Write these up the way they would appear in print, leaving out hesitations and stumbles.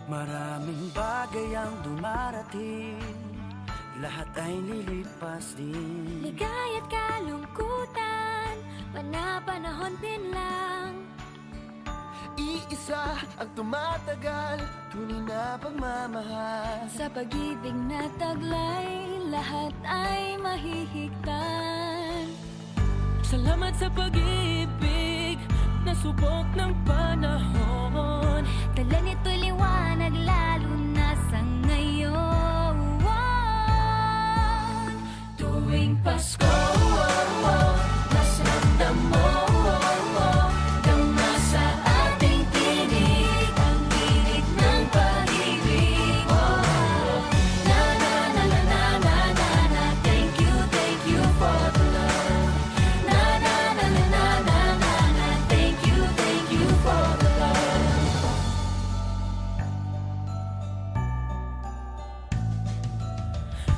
Maraming bagay ang dumarating, lahat ay lilipas din. Ligaya't kalungkutan, pana-panahon din lang. Iisa ang tumatagal, tunay na pagmamahal. Sa pag-ibig na taglay, lahat ay mahihigtan. Salamat sa pag-ibig na subok ng panahon. Dala nito'y liwanag lalo na sa ngayon. Tuwing Pasko, mas ramdam mo, dama sa ating tinig ang tinig ng pag-ibig. Na na na na na na na na, thank you for the love. Na na na na na na na na, thank you for the love.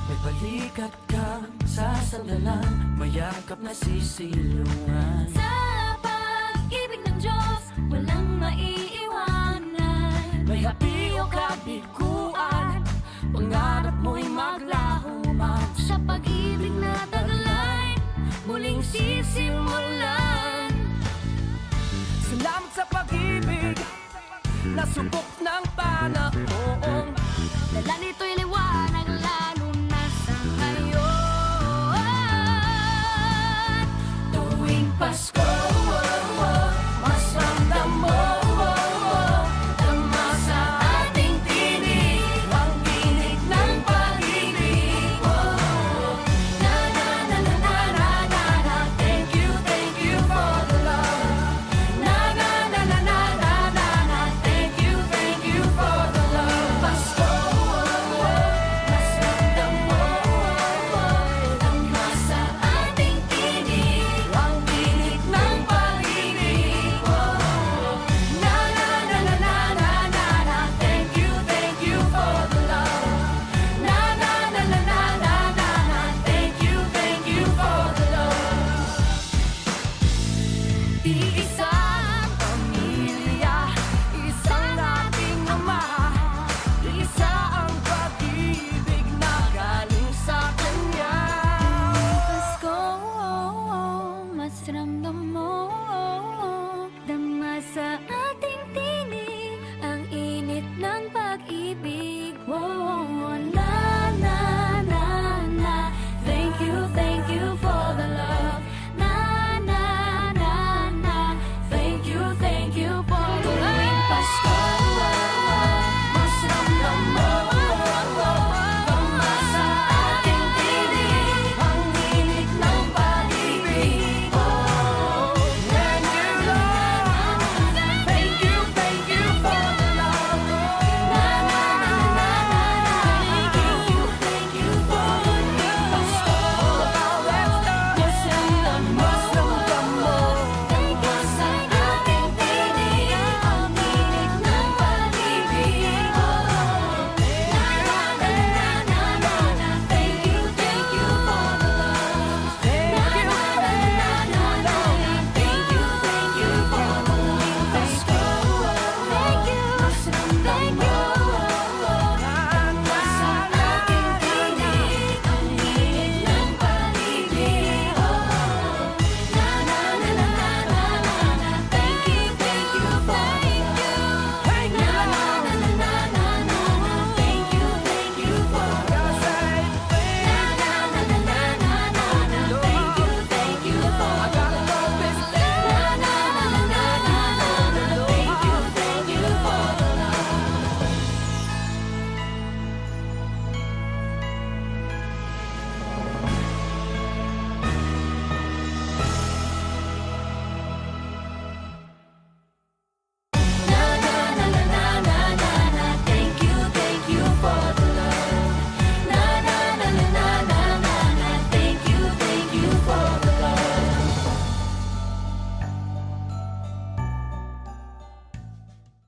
May balikat kang sasandalan, mayakap na sisilungan. Sa pag-ibig ng Diyos, walang maiiwanan. May hapi o kabiguan, pangarap mo'y maglaho man. Sa pag-ibig na taglay, muling sisimulan. Salamat sa pag-ibig na subok ng panahon. Dala nito'y liwanag lalo na sa ngayon. Tuwing Pasko,